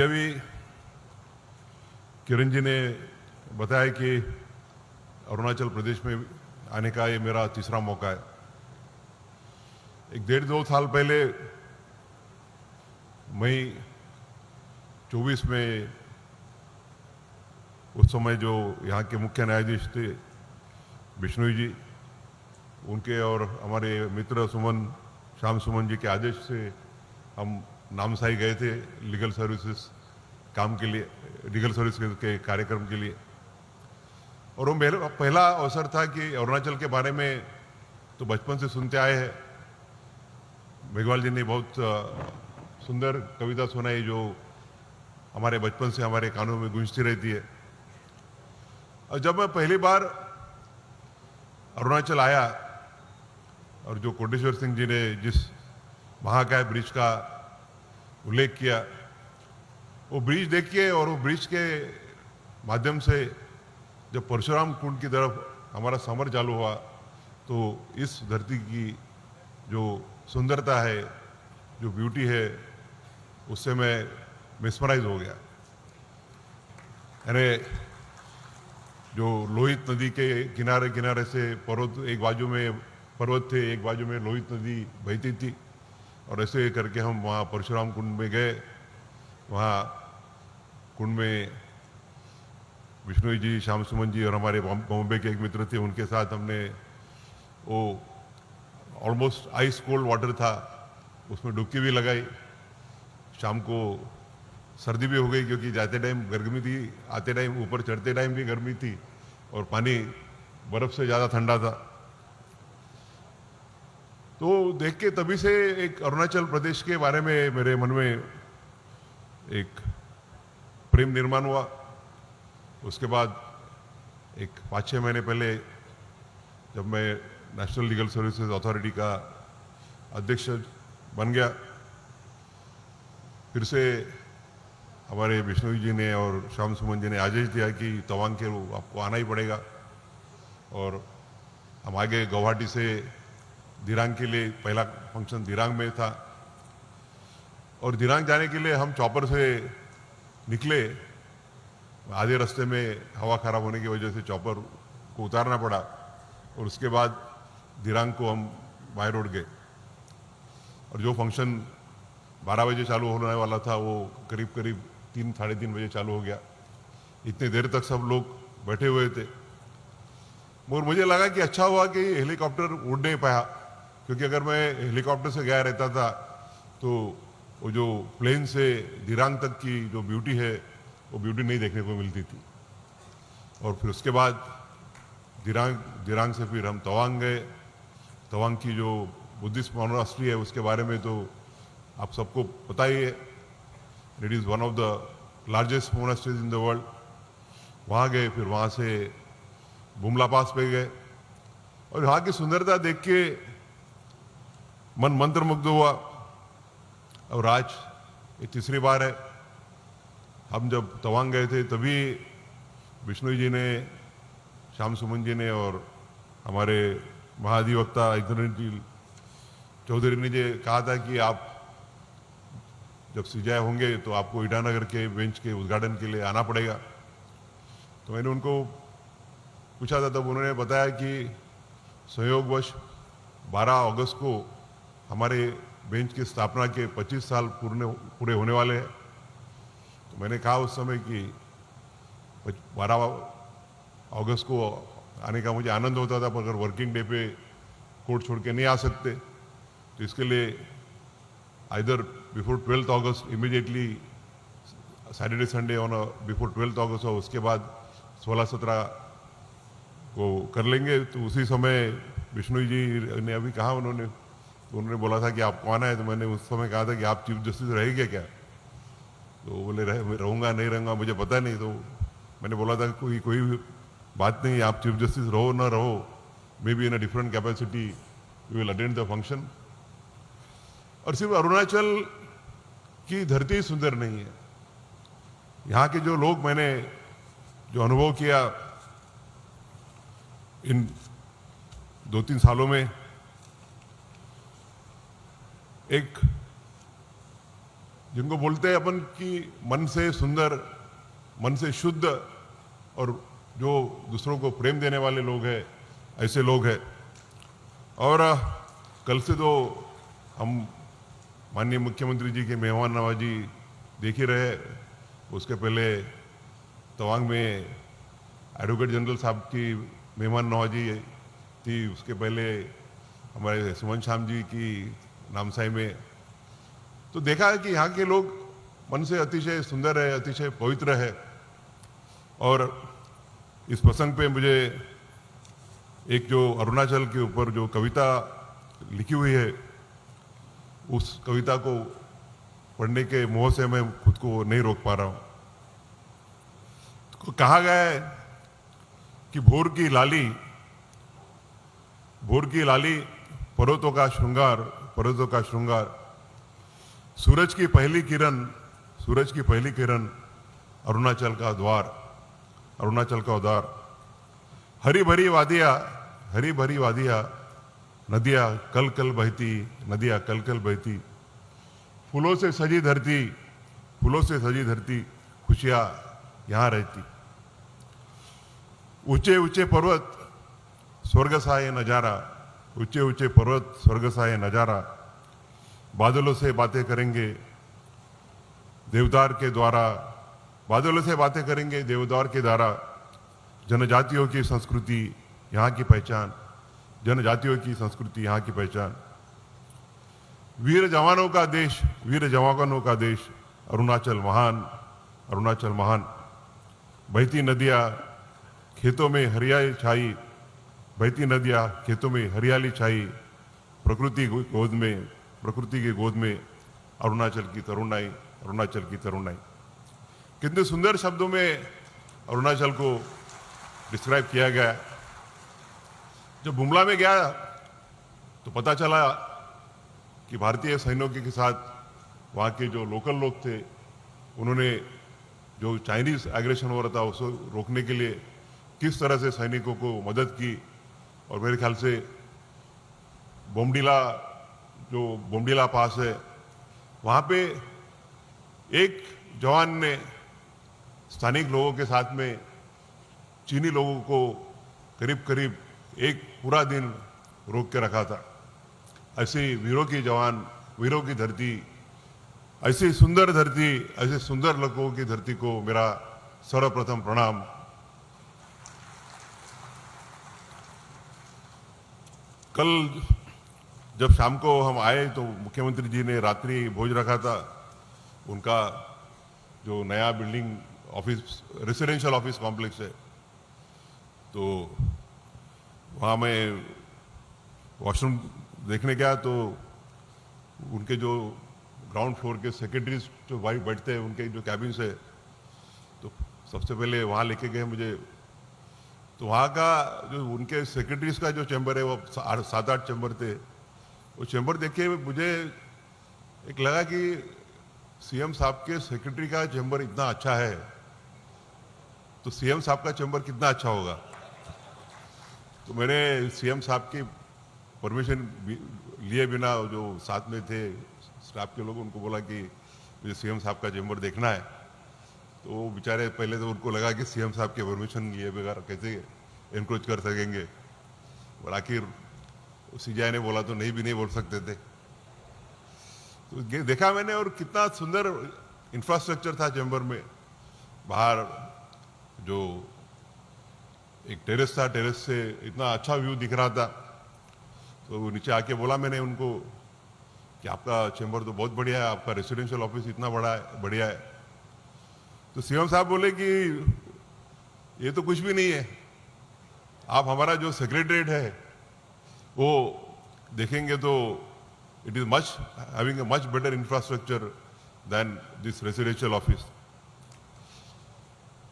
अभी किरण जी ने बताया कि अरुणाचल प्रदेश में आने का ये मेरा तीसरा मौका है। एक 1.5-2 साल पहले मई 24 में उस समय जो यहाँ के मुख्य न्यायाधीश थे बिश्नोई जी, उनके और हमारे मित्र श्याम सुमन जी के आदेश से हम नामसाई गए थे लीगल सर्विसेज काम के लिए, लीगल सर्विस के कार्यक्रम के लिए। और वो पहला अवसर था कि अरुणाचल के बारे में तो बचपन से सुनते आए हैं। मेघवाल जी ने बहुत सुंदर कविता सुनाई जो हमारे बचपन से हमारे कानों में गूंजती रहती है। और जब मैं पहली बार अरुणाचल आया और जो कोटेश्वर सिंह जी ने जिस महाकाय ब्रिज का उल्लेख किया, वो ब्रिज देखिए और वो ब्रिज के माध्यम से जब परशुराम कुंड की तरफ हमारा सफर चालू हुआ तो इस धरती की जो सुंदरता है, जो ब्यूटी है, उससे मैं मिसमराइज हो गया। यानी जो लोहित नदी के किनारे किनारे से पर्वत, एक बाजू में पर्वत थे, एक बाजू में लोहित नदी बहती थी, और ऐसे करके हम वहाँ परशुराम कुंड में गए। वहाँ कुंड में बिश्नोई जी, श्याम सुमन जी और हमारे बॉम्बे के एक मित्र थे, उनके साथ हमने वो ऑलमोस्ट आइस कोल्ड वाटर था, उसमें डुबकी भी लगाई। शाम को सर्दी भी हो गई क्योंकि जाते टाइम गर्मी थी, आते टाइम ऊपर चढ़ते टाइम भी गर्मी थी और पानी बर्फ से ज़्यादा ठंडा था। तो देख के तभी से एक अरुणाचल प्रदेश के बारे में मेरे मन में एक प्रेम निर्माण हुआ। उसके बाद एक 5-6 महीने पहले जब मैं नेशनल लीगल सर्विसेज अथॉरिटी का अध्यक्ष बन गया, फिर से हमारे बिश्नोई जी ने और श्याम सुमन जी ने आदेश दिया कि तवांग के आपको आना ही पड़ेगा। और हम आगे गुवाहाटी से दिरांग के लिए, पहला फंक्शन दिरांग में था, और दिरांग जाने के लिए हम चॉपर से निकले। आधे रास्ते में हवा खराब होने की वजह से चॉपर को उतारना पड़ा और उसके बाद दिरांग को हम बाय रोड गए। और जो फंक्शन 12 बजे चालू होने वाला था वो करीब 3-3:30 बजे चालू हो गया। इतनी देर तक सब लोग बैठे हुए थे, मगर मुझे लगा कि अच्छा हुआ कि हेलीकॉप्टर उड़ नहीं पाया, क्योंकि अगर मैं हेलीकॉप्टर से गया रहता था तो वो जो प्लेन से दिरांग तक की जो ब्यूटी है वो ब्यूटी नहीं देखने को मिलती थी। और फिर उसके बाद दिरांग से फिर हम तवांग गए। तवांग की जो बुद्धिस्ट मोनास्ट्री है उसके बारे में तो आप सबको पता ही है। It is one of the largest monasteries in the world. वहाँ गए, फिर वहाँ से बुमला पास पे गए और यहाँ की सुंदरता देख के मन मंत्रमुग्ध हुआ। और आज ये तीसरी बार है। हम जब तवांग गए थे तभी बिश्नोई जी ने, श्याम सुमन जी ने और हमारे महाधिवक्ता इंद्रनील चौधरी ने जी कहा था कि आप जब सीजाए होंगे तो आपको ईटानगर के बेंच के उद्घाटन के लिए आना पड़ेगा। तो मैंने उनको पूछा था, तब उन्होंने बताया कि संयोगवश 12 अगस्त को हमारे बेंच की स्थापना के 25 साल पूरे होने वाले हैं। तो मैंने कहा उस समय कि 12 अगस्त को आने का मुझे आनंद होता था, पर अगर वर्किंग डे पे कोर्ट छोड़ के नहीं आ सकते तो इसके लिए either before 12th August immediately Saturday Sunday on before 12th अगस्त और उसके बाद 16-17 को कर लेंगे। तो उसी समय बिश्नोई जी ने अभी कहा, उन्होंने बोला था कि आपको आना है। तो मैंने उस समय कहा था कि आप चीफ जस्टिस रहेंगे क्या? तो बोले रहूँगा नहीं रहूँगा मुझे पता नहीं। तो मैंने बोला था कोई भी बात नहीं, आप चीफ जस्टिस रहो ना रहो, may be in a different capacity you will attend the function. और सिर्फ अरुणाचल की धरती सुंदर नहीं है, यहाँ के जो लोग, मैंने जो अनुभव किया इन 2-3 सालों में, एक जिनको बोलते हैं अपन कि मन से सुंदर, मन से शुद्ध और जो दूसरों को प्रेम देने वाले लोग हैं, ऐसे लोग हैं। और कल से तो हम माननीय मुख्यमंत्री जी के मेहमान नवाजी देख ही रहे। उसके पहले तवांग में एडवोकेट जनरल साहब की मेहमान नवाजी थी, उसके पहले हमारे सुमन श्याम जी की नामसाई में। तो देखा है कि यहाँ के लोग मन से अतिशय सुंदर है, अतिशय पवित्र है। और इस प्रसंग पे मुझे एक जो अरुणाचल के ऊपर जो कविता लिखी हुई है, उस कविता को पढ़ने के मोह से मैं खुद को नहीं रोक पा रहा हूँ। तो कहा गया है कि भोर की लाली पर्वतों का श्रृंगार, सूरज की पहली किरण अरुणाचल का उद्वार। हरी भरी वादियाँ, नदियाँ कल कल बहती, फूलों से सजी धरती, खुशियाँ यहाँ रहती। ऊंचे ऊंचे पर्वत स्वर्ग सा ये नजारा, बादलों से बातें करेंगे देवदार के द्वारा, जनजातियों की संस्कृति यहाँ की पहचान, वीर जवानों का देश अरुणाचल महान। बहती नदियाँ खेतों में हरियाली छाई, प्रकृति की गोद में अरुणाचल की तरुणाई। कितने सुंदर शब्दों में अरुणाचल को डिस्क्राइब किया गया। जब बुमला में गया तो पता चला कि भारतीय सैनिकों के साथ वहाँ के जो लोकल लोग थे, उन्होंने जो चाइनीज एग्रेशन हो रहा था उसको रोकने के लिए किस तरह से सैनिकों को मदद की। और मेरे ख्याल से बोमडिला पास है, वहाँ पे एक जवान ने स्थानिक लोगों के साथ में चीनी लोगों को करीब एक पूरा दिन रोक के रखा था। ऐसी वीरों की धरती, ऐसी सुंदर लोगों की धरती को मेरा सर्वप्रथम प्रणाम। कल जब शाम को हम आए तो मुख्यमंत्री जी ने रात्रि भोज रखा था। उनका जो नया बिल्डिंग रेसिडेंशियल ऑफिस कॉम्प्लेक्स है, तो वहाँ मैं वॉशरूम देखने गया तो उनके जो ग्राउंड फ्लोर के सेक्रेटरीज जो बैठते हैं, उनके जो कैबिन्स है, तो सबसे पहले वहाँ लेके गए मुझे। तो वहाँ का जो उनके सेक्रेटरीज का जो चैम्बर है, वो 7-8 चैम्बर थे। वो चैम्बर देख के मुझे एक लगा कि सीएम साहब के सेक्रेटरी का चैम्बर इतना अच्छा है, तो सीएम साहब का चैम्बर कितना अच्छा होगा। तो मैंने सीएम साहब की परमिशन लिए बिना जो साथ में थे स्टाफ के लोग, उनको बोला कि मुझे सीएम साहब का चैम्बर देखना है। तो वो बेचारे पहले तो उनको लगा कि सीएम साहब के परमिशन लिए बगैर कैसे एनक्रोच कर सकेंगे, और आखिर सीजीआई ने बोला तो नहीं बोल सकते थे। तो देखा मैंने, और कितना सुंदर इंफ्रास्ट्रक्चर था चैम्बर में। बाहर जो एक टेरेस था, टेरेस से इतना अच्छा व्यू दिख रहा था। तो नीचे आके बोला मैंने उनको कि आपका चैम्बर तो बहुत बढ़िया है, आपका रेसिडेंशियल ऑफिस इतना बढ़िया है। तो सीएम साहब बोले कि ये तो कुछ भी नहीं है, आप हमारा जो सेक्रेटरीट है वो देखेंगे तो it is having a much better infrastructure than this residential office.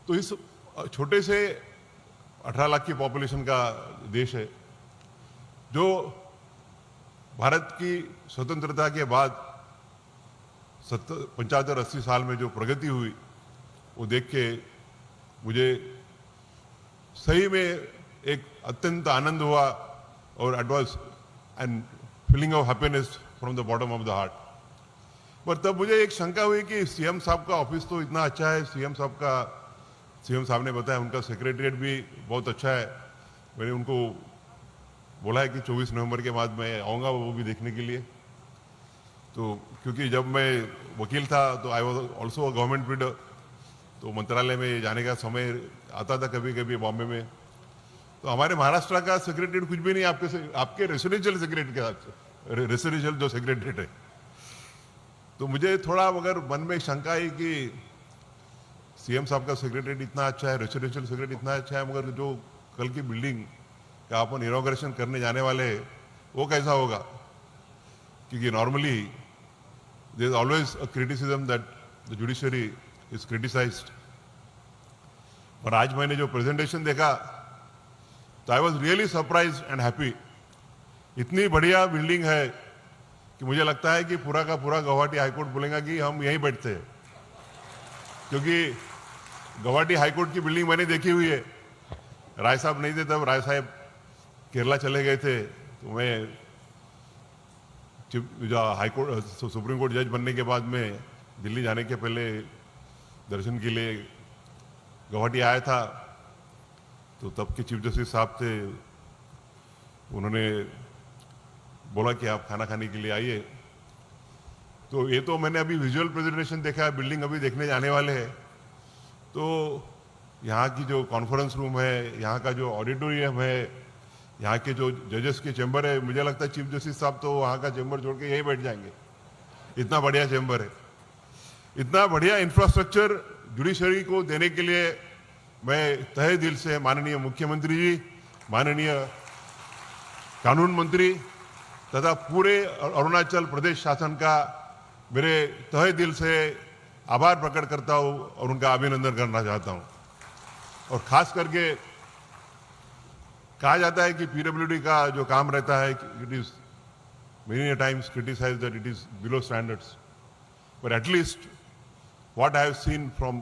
तो इस छोटे से 18 लाख की पॉपुलेशन का देश है, जो भारत की स्वतंत्रता के बाद 75-80 साल में जो प्रगति हुई, वो देख के मुझे सही में एक अत्यंत आनंद हुआ, और it was an feeling of happiness from the bottom of the heart. पर तब मुझे एक शंका हुई कि सीएम साहब का ऑफिस तो इतना अच्छा है, सीएम साहब ने बताया उनका सेक्रेटरिएट भी बहुत अच्छा है। मैंने उनको बोला है कि 24 नवंबर के बाद मैं आऊँगा वो भी देखने के लिए। तो क्योंकि जब मैं वकील था तो I was also a government builder, तो मंत्रालय में जाने का समय आता था कभी कभी बॉम्बे में। तो हमारे महाराष्ट्र का सेक्रेटरिएट कुछ भी नहीं आपके रेसिडेंशियल सेक्रेटरी के साथ, रेसिडेंशियल जो सेक्रेटरिएट है। तो मुझे थोड़ा मगर मन में शंका है कि सीएम साहब का सेक्रेटरिएट इतना अच्छा है, रेसिडेंशियल सेक्रेटरी इतना अच्छा है, मगर जो कल की बिल्डिंग का अपन इनॉग्रेशन करने जाने वाले हैं वो कैसा होगा? क्योंकि normally there is always a criticism that the judiciary is criticised. और आज मैंने जो प्रेजेंटेशन देखा तो I was really surprise and happy. इतनी बढ़िया बिल्डिंग है कि मुझे लगता है कि पूरा का पूरा गुवाहाटी हाईकोर्ट बोलेगा कि हम यहीं बैठते हैं, क्योंकि गुवाहाटी हाईकोर्ट की बिल्डिंग मैंने देखी हुई है। राय साहब नहीं थे तब, राय साहब केरला चले गए थे, तो मैं हाईकोर्ट सुप्रीम कोर्ट जज बनने के बाद में दिल्ली जाने के पहले दर्शन के लिए गुवाहाटी आया था। तो तब के चीफ जस्टिस साहब थे, उन्होंने बोला कि आप खाना खाने के लिए आइए। तो ये तो मैंने अभी विजुअल प्रेजेंटेशन देखा है, बिल्डिंग अभी देखने जाने वाले हैं। तो यहाँ की जो कॉन्फ्रेंस रूम है, यहाँ का जो ऑडिटोरियम है, यहाँ के जो जजेस के चैम्बर है, मुझे लगता है चीफ जस्टिस साहब तो वहाँ का चैम्बर छोड़ के यहीं बैठ जाएंगे, इतना बढ़िया चैम्बर है। इतना बढ़िया इंफ्रास्ट्रक्चर जुडिशरी को देने के लिए मैं तहे दिल से माननीय मुख्यमंत्री जी, माननीय कानून मंत्री तथा पूरे अरुणाचल प्रदेश शासन का मेरे तहे दिल से आभार प्रकट करता हूं और उनका अभिनंदन करना चाहता हूं। और खास करके कहा जाता है कि पीडब्ल्यूडी का जो काम रहता है, it is many times criticise that it is below standards, but at least what I have seen from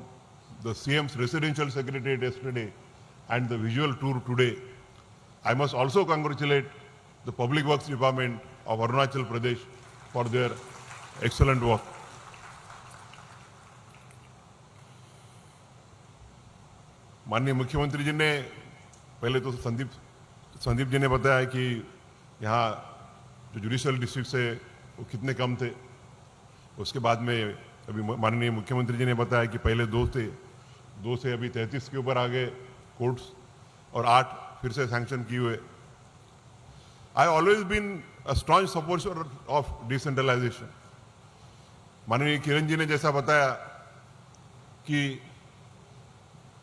the CM's residential secretariat yesterday and the visual tour today, I must also congratulate the Public Works Department of Arunachal Pradesh for their excellent work. माननीय मुख्यमंत्री जी ने पहले तो संदीप जी ने बताया कि यहाँ जो जुडिशियल डिस्ट्रिक्ट है वो कितने कम थे। उसके बाद में अभी माननीय मुख्यमंत्री जी ने बताया कि पहले 2 थे, 2 से अभी 33 के ऊपर आ गए कोर्ट्स, और 8 फिर से सैंक्शन किए हुए। I always been a strong supporter of decentralisation. माननीय किरण जी ने जैसा बताया कि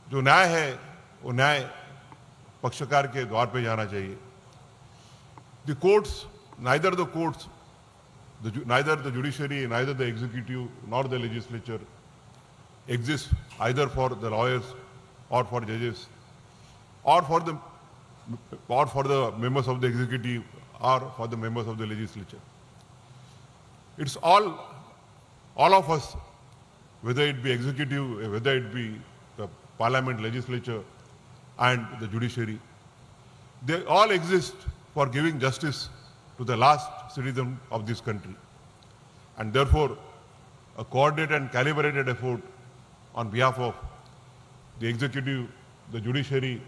जो न्याय है वो न्याय पक्षकार के द्वार पे जाना चाहिए। The courts, neither the judiciary, neither the executive, nor the legislature exists either for the lawyers or for judges or for the members of the executive or for the members of the legislature. It's all of us, whether it be executive, whether it be the parliament, legislature and the judiciary, they all exist for giving justice to the last citizen of this country. And therefore, a coordinated and calibrated effort on behalf of the executive, the judiciary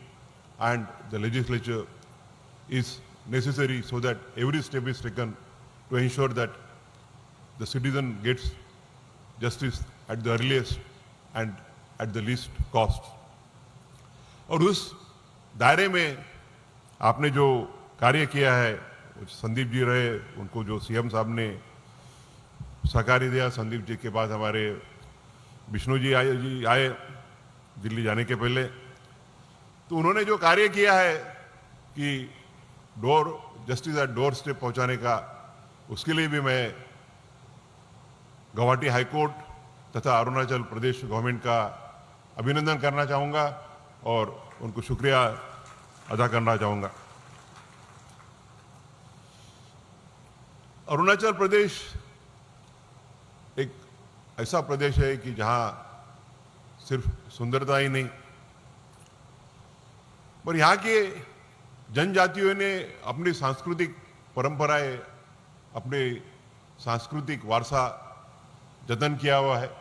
and the legislature is necessary so that every step is taken to ensure that the citizen gets justice at the earliest and at the least cost. और उस दायरे में आपने जो कार्य किया है, संदीप जी रहे, उनको जो सीएम साहब ने सहकारी दिया, संदीप जी के बाद हमारे विष्णु जी आए दिल्ली जाने के पहले, तो उन्होंने जो कार्य किया है कि जस्टिस एट डोर स्टेप पहुंचाने का, उसके लिए भी मैं गुवाहाटी हाईकोर्ट तथा अरुणाचल प्रदेश गवर्नमेंट का अभिनंदन करना चाहूँगा और उनको शुक्रिया अदा करना चाहूँगा। अरुणाचल प्रदेश एक ऐसा प्रदेश है कि जहाँ सिर्फ सुंदरता ही नहीं, पर यहाँ के जनजातियों ने अपनी सांस्कृतिक परंपराएं, अपने सांस्कृतिक वारसा जतन किया हुआ है।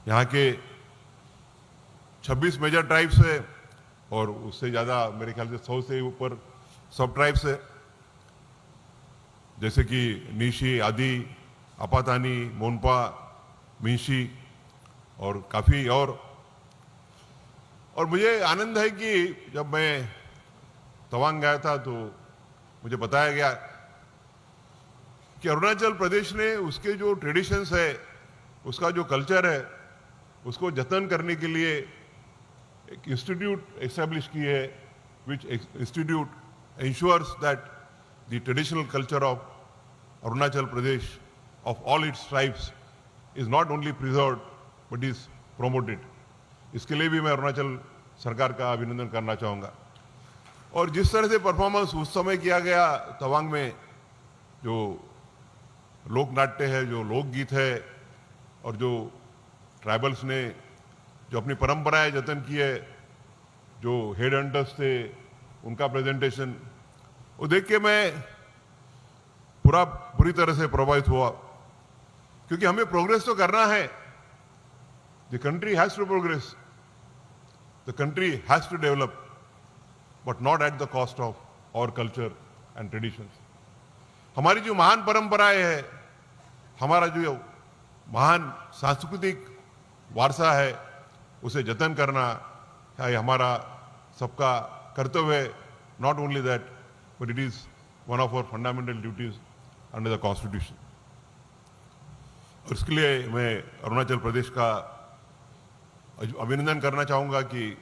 यहाँ के 26 मेजर ट्राइब्स है और उससे ज़्यादा मेरे ख्याल से 100 से ऊपर सब ट्राइब्स है, जैसे कि नीशी, आदि, अपातानी, मोनपा, मिंशी और काफ़ी और मुझे आनंद है कि जब मैं तवांग गया था तो मुझे बताया गया कि अरुणाचल प्रदेश ने उसके जो ट्रेडिशंस है, उसका जो कल्चर है, उसको जतन करने के लिए एक इंस्टीट्यूट एस्टेब्लिश की है, which institute ensures that the traditional culture of Arunachal Pradesh of all its tribes is not only preserved but is promoted. इसके लिए भी मैं अरुणाचल सरकार का अभिनंदन करना चाहूँगा। और जिस तरह से परफॉर्मेंस उस समय किया गया तवांग में, जो लोक नाट्य है, जो लोकगीत है और जो ट्राइबल्स ने जो अपनी परंपराएं जतन की है, जो हेड हंटर्स थे उनका प्रेजेंटेशन, वो देख के मैं पूरी तरह से प्रभावित हुआ, क्योंकि हमें प्रोग्रेस तो करना है। The country has to progress, the country has to develop, but not at the cost of our culture and traditions. हमारी जो महान परंपराएं है, हमारा जो महान सांस्कृतिक वारसा है, उसे जतन करना है हमारा सबका कर्तव्य है। Not only that, but it is one of our fundamental duties under the constitution. और इसके लिए मैं अरुणाचल प्रदेश का अभिनंदन करना चाहूँगा कि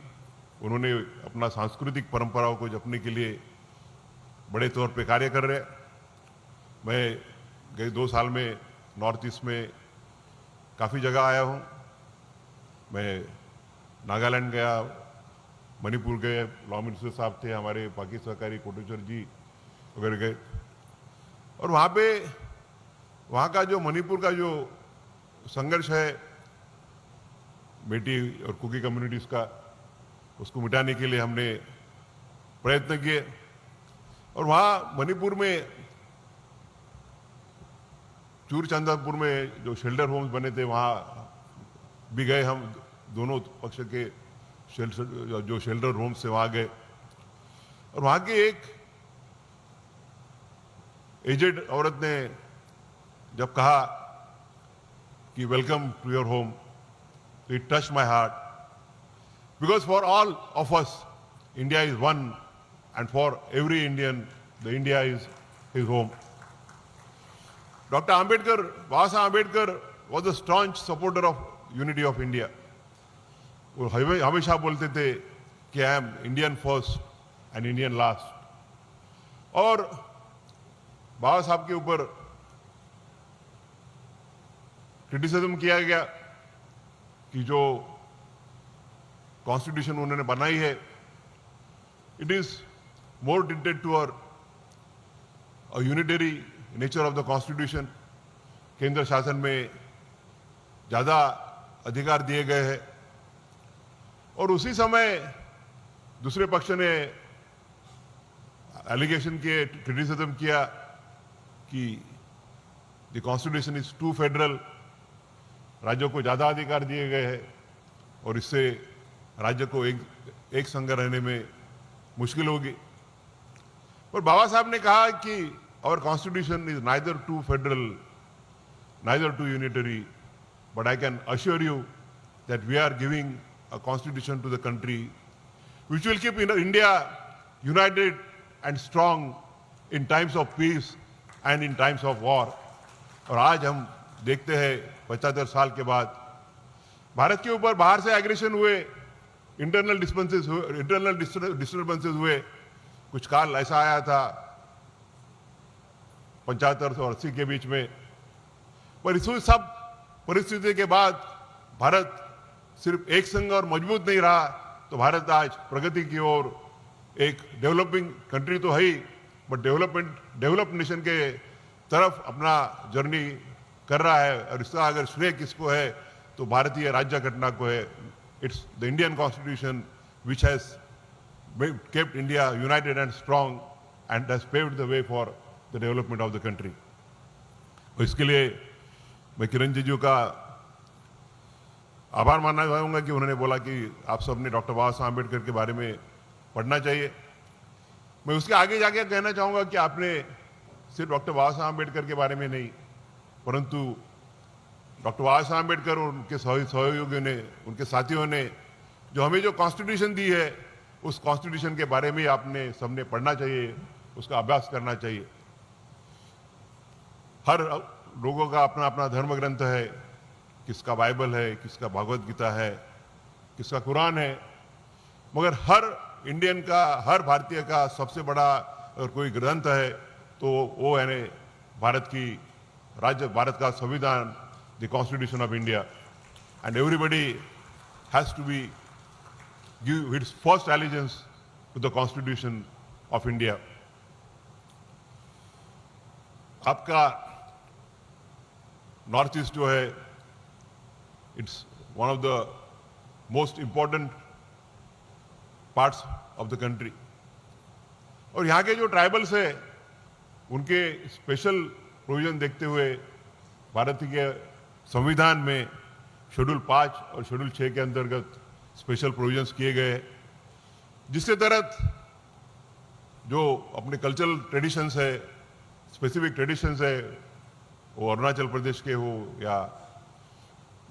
उन्होंने अपना सांस्कृतिक परंपराओं को जपने के लिए बड़े तौर पे कार्य कर रहे हैं। मैं गए 2 साल में नॉर्थ ईस्ट में काफ़ी जगह आया हूँ। मैं नागालैंड गया, मणिपुर गए, लॉ मिनिस्टर साहब थे हमारे, पाकी सहकारी कोटेश्वर जी वगैरह गए। और वहाँ का जो मणिपुर का जो संघर्ष है मेटी और कुकी कम्युनिटीज़ का, उसको मिटाने के लिए हमने प्रयत्न किए। और वहाँ मणिपुर में चूरचंदपुर में जो शेल्टर होम्स बने थे, वहाँ भी गए हम, दोनों पक्ष के जो शेल्टर होम्स से वहाँ गए। और वहाँ की एक एजेड औरत ने जब कहा कि welcome to your home, it touch my heart, because for all of us India is one, and for every Indian the India is his home. Doctor Ambedkar, Baba Saheb Ambedkar was a strong supporter of unity of India. वो हमेशा बोलते थे कि I am Indian first and Indian last. और बाबा साहब के ऊपर criticism किया गया कि जो कॉन्स्टिट्यूशन उन्होंने बनाई है, it is more addicted to a unitary nature of the constitution. केंद्र शासन में ज़्यादा अधिकार दिए गए हैं। और उसी समय दूसरे पक्ष ने एलिगेशन किए, क्रिटिसिज्म किया कि the constitution is too federal, राज्यों को ज़्यादा अधिकार दिए गए हैं और इससे राज्य को एक संघ रहने में मुश्किल होगी। पर बाबा साहब ने कहा कि our constitution is neither too federal, neither too unitary, but I can assure you that we are giving a constitution to the country which will keep India united and strong in times of peace and in times of war। और आज हम देखते हैं 75 साल के बाद भारत के ऊपर बाहर से एग्रेशन हुए, इंटरनल डिस्टर्बेंसेस हुए। कुछ काल ऐसा आया था 75 और 80 के बीच में, पर इस सब परिस्थिति के बाद भारत सिर्फ एक संघ और मजबूत नहीं रहा, तो भारत आज प्रगति की ओर, एक डेवलपिंग कंट्री तो है ही, बट डेवलप्ड नेशन के तरफ अपना जर्नी कर रहा है। और इसका अगर श्रेय किसको है तो भारतीय राज्य घटना को है। It's the Indian constitution which has kept India united and strong and has paved the way for the development of the country। और इसके लिए मैं किरण रिजिजू का आभार मानना चाहूँगा कि उन्होंने बोला कि आप सबने डॉक्टर बाबा साहब आम्बेडकर के बारे में पढ़ना चाहिए। मैं उसके आगे जाके कहना चाहूँगा कि आपने सिर्फ डॉक्टर बाबा साहब आम्बेडकर के बारे में नहीं, परंतु डॉक्टर बाबा साहब आम्बेडकर और उनके सहयोगियों ने, उनके साथियों ने जो हमें जो कॉन्स्टिट्यूशन दी है, उस कॉन्स्टिट्यूशन के बारे में आपने सबने पढ़ना चाहिए, उसका अभ्यास करना चाहिए। हर लोगों का अपना अपना धर्म ग्रंथ है, किसका बाइबल है, किसका भागवत गीता है, किसका कुरान है, मगर हर इंडियन का, हर भारतीय का सबसे बड़ा अगर कोई ग्रंथ है तो वो है भारत का संविधान, the constitution of India. And everybody has to be give its first allegiance to the constitution of India. आपका नॉर्थ ईस्ट जो है, it's one of the most important parts of the country, और यहाँ के जो ट्राइबल्स है उनके special provision देखते हुए भारत के संविधान में शेड्यूल 5 और शेड्यूल 6 के अंतर्गत स्पेशल प्रोविजंस किए गए हैं, जिसके तहत जो अपने कल्चरल ट्रेडिशंस है, स्पेसिफिक ट्रेडिशंस है, वो अरुणाचल प्रदेश के हो या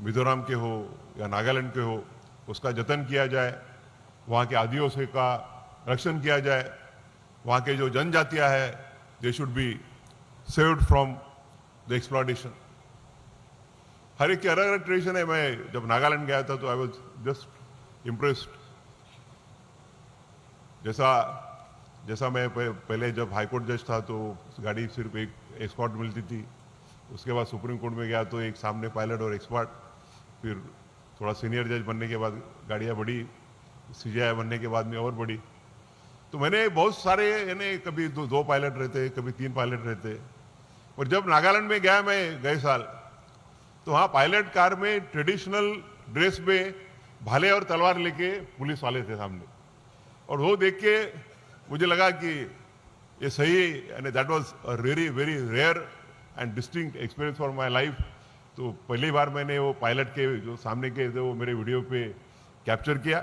मिजोरम के हो या नागालैंड के हो, उसका जतन किया जाए, वहाँ के आदिवासियों का रक्षण किया जाए, वहाँ के जो जनजातियाँ है they should be saved from the exploitation. हर एक की अलग अलग ट्रेडिशन है। मैं जब नागालैंड गया था तो आई वॉज जस्ट इम्प्रेस्ड। जैसा मैं पहले जब हाईकोर्ट जज था तो गाड़ी सिर्फ एक एस्कॉर्ट मिलती थी, उसके बाद सुप्रीम कोर्ट में गया तो एक सामने पायलट और एक्सपर्ट, फिर थोड़ा सीनियर जज बनने के बाद गाड़ियाँ बढ़ी, सीजीआई बनने के बाद में और बढ़ी। तो मैंने बहुत सारे यानी कभी दो पायलट रहते, कभी 3 पायलट रहते, और जब नागालैंड में गया मैं गए साल, तो वहाँ पायलट कार में ट्रेडिशनल ड्रेस में भाले और तलवार लेके पुलिस वाले थे सामने, और वो देख के मुझे लगा कि ये सही, यानी that was a very very rare and distinct experience for my life. तो पहली बार मैंने वो पायलट के जो सामने के थे वो मेरे वीडियो पे कैप्चर किया।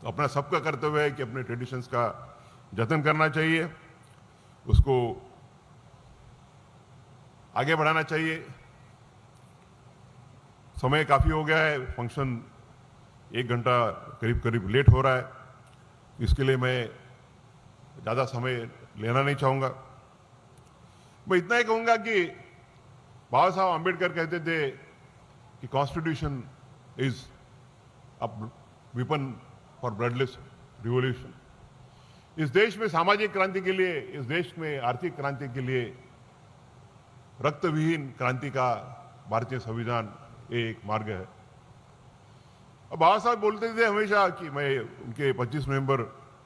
तो अपना सबका कर्तव्य है कि अपने ट्रेडिशंस का जतन करना चाहिए, उसको आगे बढ़ाना चाहिए। समय काफ़ी हो गया है, फंक्शन 1 घंटा करीब करीब लेट हो रहा है, इसके लिए मैं ज़्यादा समय लेना नहीं चाहूँगा। मैं इतना ही कहूँगा कि बाबा साहब आम्बेडकर कहते थे कि constitution is a weapon for bloodless revolution. इस देश में सामाजिक क्रांति के लिए, इस देश में आर्थिक क्रांति के लिए रक्त विहीन क्रांति का भारतीय संविधान एक मार्ग है। अब बाबा साहब बोलते थे हमेशा कि मैं उनके 25 नवंबर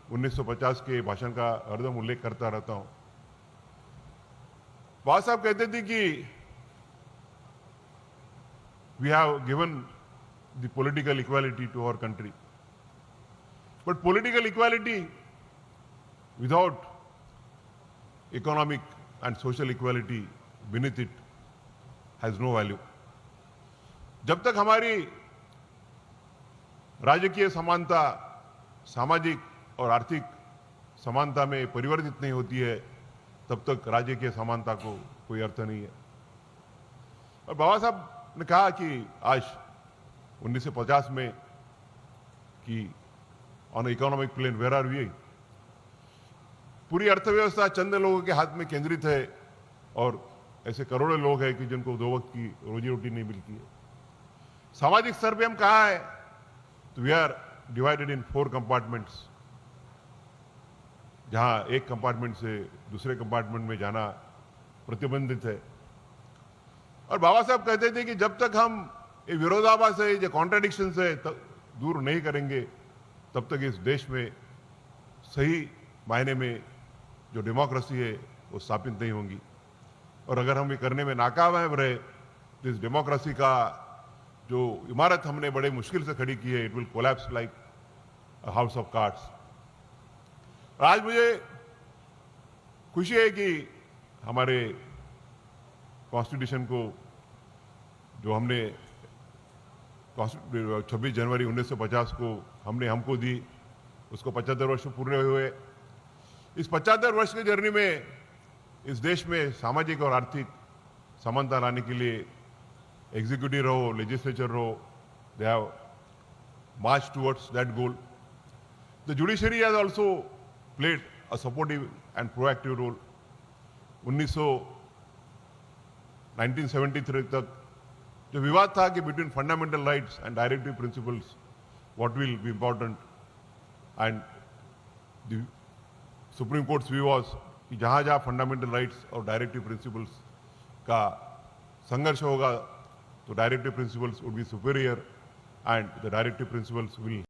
1950 के भाषण का हरदम उल्लेख करता रहता हूं। बाबा साहब कहते थे कि we have given the political equality to our country, but political equality without economic and social equality beneath it has no value। जब तक हमारी राजकीय समानता सामाजिक और आर्थिक समानता में परिवर्तित नहीं होती है, तब तक राजकीय समानता को कोई अर्थ नहीं है। और बाबा साहब ने कहा कि आज 1950 में कि on economic plane where are we, पूरी अर्थव्यवस्था चंद लोगों के हाथ में केंद्रित है और ऐसे करोड़ों लोग हैं कि जिनको 2 वक्त की रोजी रोटी नहीं मिलती है। सामाजिक स्तर पे हम कहाँ हैं? तो we are divided in 4 compartments, जहां एक कंपार्टमेंट से दूसरे कंपार्टमेंट में जाना प्रतिबंधित है। और बाबा साहब कहते थे कि जब तक हम ये विरोधाभास है, ये कॉन्ट्राडिक्शन है दूर नहीं करेंगे, तब तक इस देश में सही मायने में जो डेमोक्रेसी है वो स्थापित नहीं होंगी। और अगर हम ये करने में नाकामयाब रहे तो इस डेमोक्रेसी का जो इमारत हमने बड़े मुश्किल से खड़ी की है, it will collapse like a house of cards. और आज मुझे खुशी है कि हमारे कॉन्स्टिट्यूशन को जो हमने 26 जनवरी 1950 को हमको दी, उसको 75 वर्ष पूरे हुए। इस 75 वर्ष की जर्नी में इस देश में सामाजिक और आर्थिक समानता लाने के लिए एग्जीक्यूटिव रहो, लेजिस्लेचर रहो, they have marched towards that goal. The judiciary has also played a supportive and proactive role. 1973 तक जो विवाद था कि between fundamental rights and directive principles what will be important, and the supreme courts view was कि जहां जहां fundamental rights और directive principles का संघर्ष होगा तो directive principles would be superior and the directive principles will